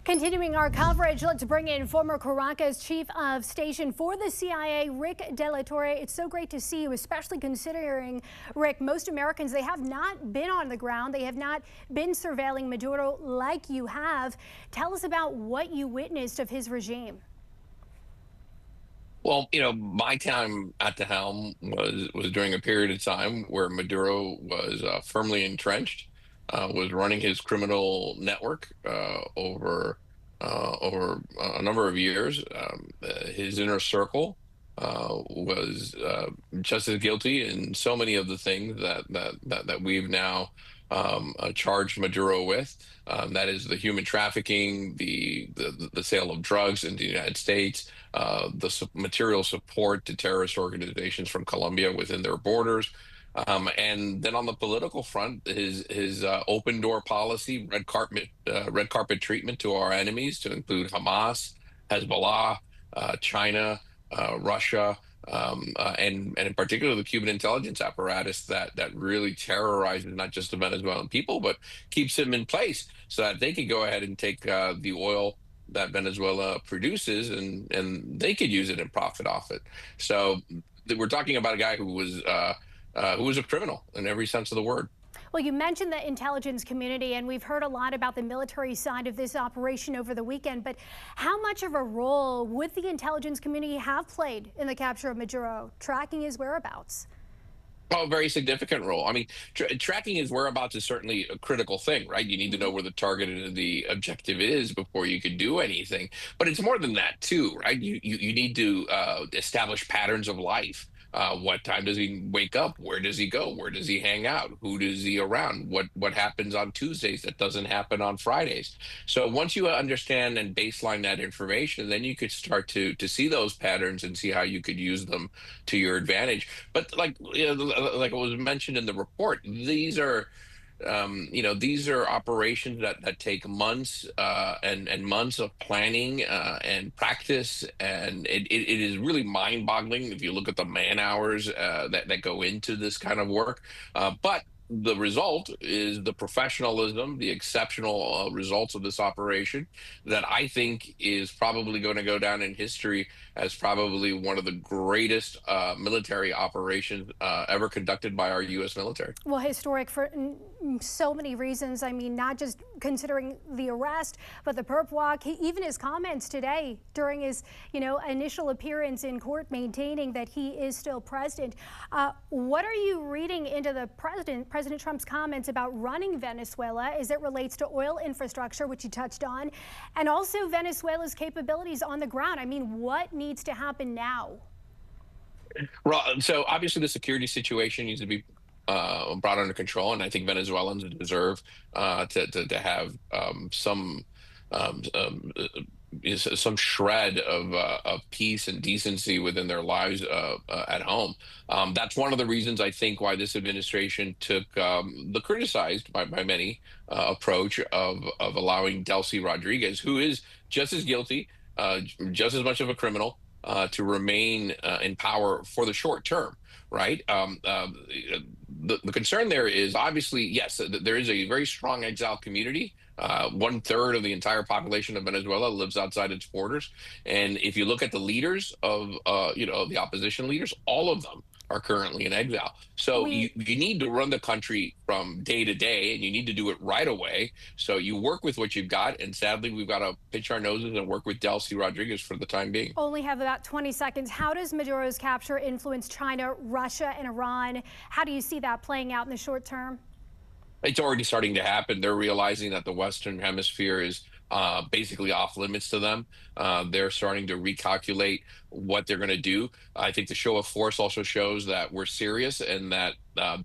Continuing our coverage, let's bring in former Caracas chief of station for the CIA, Rick de la Torre. It's so great to see you, especially considering, Rick, most Americans, they have not been on the ground. They have not been surveilling Maduro like you have. Tell us about what you witnessed of his regime. Well, my time at the helm was during a period of time where Maduro was firmly entrenched, was running his criminal network over a number of years. His inner circle was just as guilty in so many of the things that we've now charged Maduro with. That is the human trafficking, the sale of drugs into the United States, material support to terrorist organizations from Colombia within their borders. And then on the political front, his open door policy, red carpet treatment to our enemies, to include Hamas, Hezbollah, China, Russia, and in particular the Cuban intelligence apparatus that really terrorizes not just the Venezuelan people, but keeps them in place so that they could go ahead and take the oil that Venezuela produces and they could use it and profit off it. So we're talking about a guy who was a criminal in every sense of the word. Well, you mentioned the intelligence community, and we've heard a lot about the military side of this operation over the weekend, but how much of a role would the intelligence community have played in the capture of Maduro, tracking his whereabouts? Oh, a very significant role. I mean, tracking his whereabouts is certainly a critical thing, right? You need to know where the target and the objective is before you can do anything. But it's more than that too, right? You need to establish patterns of life. What time does he wake up? Where does he go? Where does he hang out? Who does he around? What happens on Tuesdays that doesn't happen on Fridays? So once you understand and baseline that information, then you could start to see those patterns and see how you could use them to your advantage. But like like it was mentioned in the report, these are operations that take months and months of planning and practice, and it is really mind-boggling if you look at the man hours that go into this kind of work. But the result is the professionalism, the exceptional results of this operation that I think is probably going to go down in history as probably one of the greatest military operations ever conducted by our U.S. military. Well, historic for so many reasons. I mean, not just considering the arrest, but the perp walk, even his comments today during his, initial appearance in court, maintaining that he is still president. What are you reading into the President Trump's comments about running Venezuela as it relates to oil infrastructure, which you touched on, and also Venezuela's capabilities on the ground? I mean, what needs to happen now? Well, so obviously the security situation needs to be brought under control, and I think Venezuelans deserve to have some shred of peace and decency within their lives at home. That's one of the reasons I think why this administration took the criticized by many approach of allowing Delcy Rodriguez, who is just as guilty, just as much of a criminal, to remain in power for the short term, right? The concern there is obviously, yes, there is a very strong exile community. 1/3 of the entire population of Venezuela lives outside its borders. And if you look at the leaders of, the opposition leaders, all of them are currently in exile. So you need to run the country from day to day, and you need to do it right away. So you work with what you've got. And sadly, we've got to pinch our noses and work with Delcy Rodriguez for the time being. Only have about 20 seconds. How does Maduro's capture influence China, Russia, and Iran? How do you see that playing out in the short term? It's already starting to happen. They're realizing that the Western Hemisphere is basically off limits to them. They're starting to recalculate what they're going to do. I think the show of force also shows that we're serious and that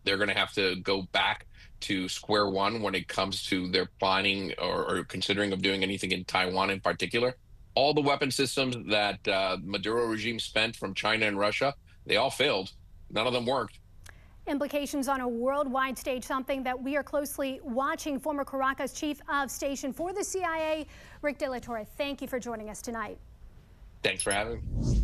they're going to have to go back to square one when it comes to their planning or considering of doing anything in Taiwan in particular. All the weapon systems that Maduro regime spent from China and Russia, they all failed. None of them worked. Implications on a worldwide stage, something that we are closely watching. Former Caracas chief of station for the CIA, Rick de la Torre, thank you for joining us tonight. Thanks for having me.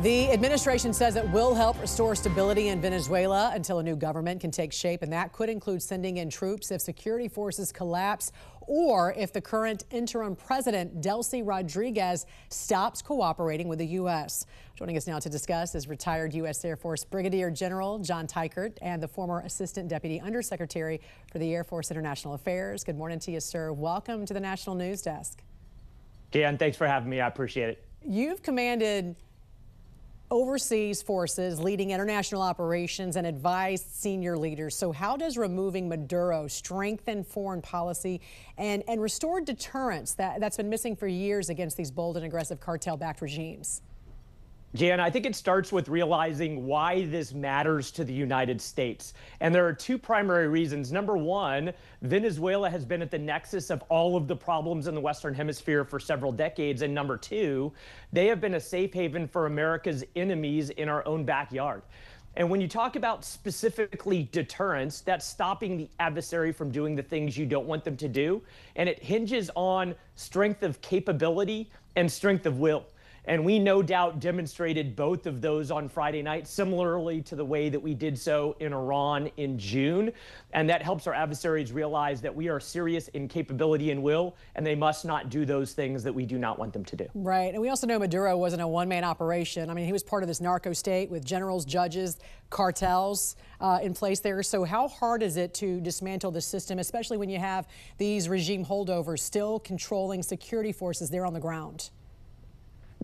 The administration says it will help restore stability in Venezuela until a new government can take shape, and that could include sending in troops if security forces collapse or if the current interim president, Delcy Rodriguez, stops cooperating with the U.S. Joining us now to discuss is retired U.S. Air Force Brigadier General John Teichert and the former Assistant Deputy Undersecretary for the Air Force International Affairs. Good morning to you, sir. Welcome to the National News Desk. Dan, thanks for having me. I appreciate it. You've commanded overseas forces, leading international operations, and advised senior leaders. So how does removing Maduro strengthen foreign policy and restore deterrence that's been missing for years against these bold and aggressive cartel-backed regimes? Jan, I think it starts with realizing why this matters to the United States. And there are two primary reasons. Number one, Venezuela has been at the nexus of all of the problems in the Western Hemisphere for several decades. And number two, they have been a safe haven for America's enemies in our own backyard. And when you talk about specifically deterrence, that's stopping the adversary from doing the things you don't want them to do. And it hinges on strength of capability and strength of will. And we no doubt demonstrated both of those on Friday night, similarly to the way that we did so in Iran in June. And that helps our adversaries realize that we are serious in capability and will, and they must not do those things that we do not want them to do. Right. And we also know Maduro wasn't a one-man operation. I mean, he was part of this narco state with generals, judges, cartels in place there. So how hard is it to dismantle the system, especially when you have these regime holdovers still controlling security forces there on the ground?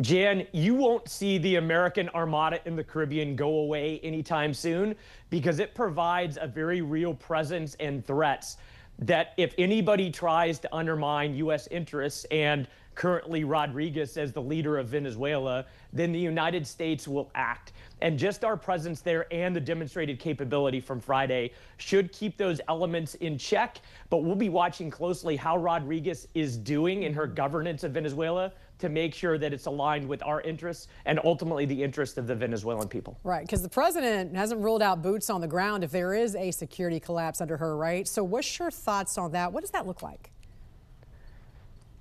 Jan, you won't see the American Armada in the Caribbean go away anytime soon because it provides a very real presence and threats that if anybody tries to undermine U.S. interests and currently Rodriguez as the leader of Venezuela, then the United States will act. And just our presence there and the demonstrated capability from Friday should keep those elements in check. But we'll be watching closely how Rodriguez is doing in her governance of Venezuela to make sure that it's aligned with our interests and ultimately the interest of the Venezuelan people. Right, because the president hasn't ruled out boots on the ground if there is a security collapse under her, right? So what's your thoughts on that? What does that look like?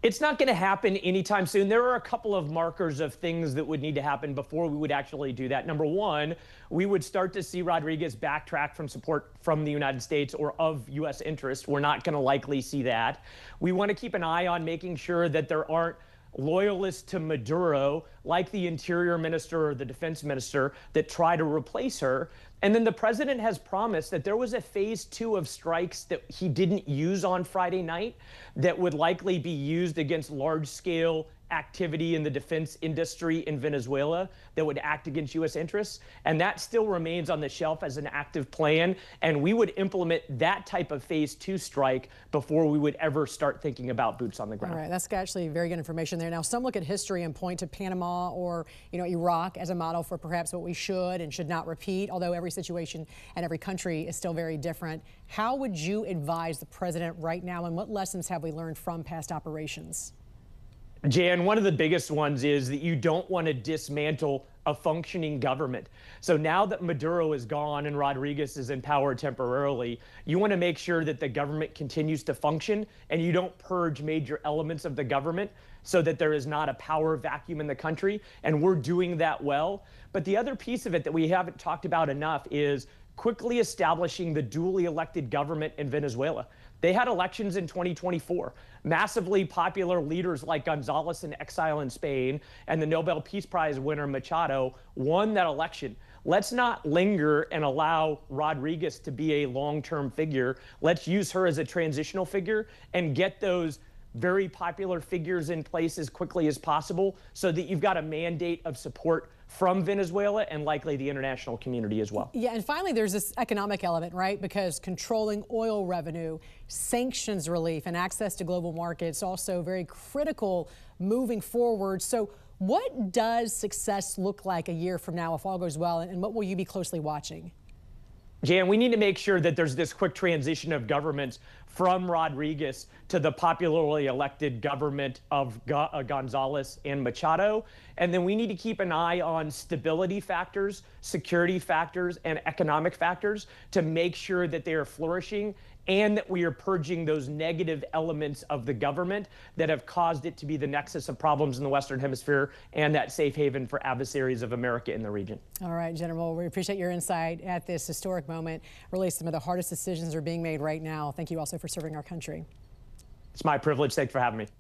It's not going to happen anytime soon. There are a couple of markers of things that would need to happen before we would actually do that. Number one, we would start to see Rodriguez backtrack from support from the United States or of U.S. interest. We're not going to likely see that. We want to keep an eye on making sure that there aren't loyalists to Maduro, like the Interior Minister or the Defense Minister, that try to replace her. And then the president has promised that there was a phase 2 of strikes that he didn't use on Friday night that would likely be used against large-scale activity in the defense industry in Venezuela that would act against U.S. interests. And that still remains on the shelf as an active plan. And we would implement that type of phase 2 strike before we would ever start thinking about boots on the ground. All right, that's actually very good information there. Now, some look at history and point to Panama or, Iraq as a model for perhaps what we should and should not repeat, although every situation and every country is still very different. How would you advise the president right now, and what lessons have we learned from past operations? Jan, one of the biggest ones is that you don't want to dismantle a functioning government. So now that Maduro is gone and Rodriguez is in power temporarily, you want to make sure that the government continues to function and you don't purge major elements of the government so that there is not a power vacuum in the country. And we're doing that well. But the other piece of it that we haven't talked about enough is quickly establishing the duly elected government in Venezuela. They had elections in 2024. Massively popular leaders like González in exile in Spain and the Nobel Peace Prize winner Machado won that election. Let's not linger and allow Rodriguez to be a long-term figure. Let's use her as a transitional figure and get those very popular figures in place as quickly as possible so that you've got a mandate of support from Venezuela and likely the international community as well. Yeah, and finally, there's this economic element, right? Because controlling oil revenue, sanctions relief, and access to global markets also very critical moving forward. So what does success look like a year from now if all goes well, and what will you be closely watching? Jan, we need to make sure that there's this quick transition of governments from Rodriguez to the popularly elected government of González and Machado. And then we need to keep an eye on stability factors, security factors, and economic factors to make sure that they are flourishing and that we are purging those negative elements of the government that have caused it to be the nexus of problems in the Western Hemisphere and that safe haven for adversaries of America in the region. All right, General, we appreciate your insight at this historic moment. Really, some of the hardest decisions are being made right now. Thank you also for serving our country. It's my privilege. Thanks for having me.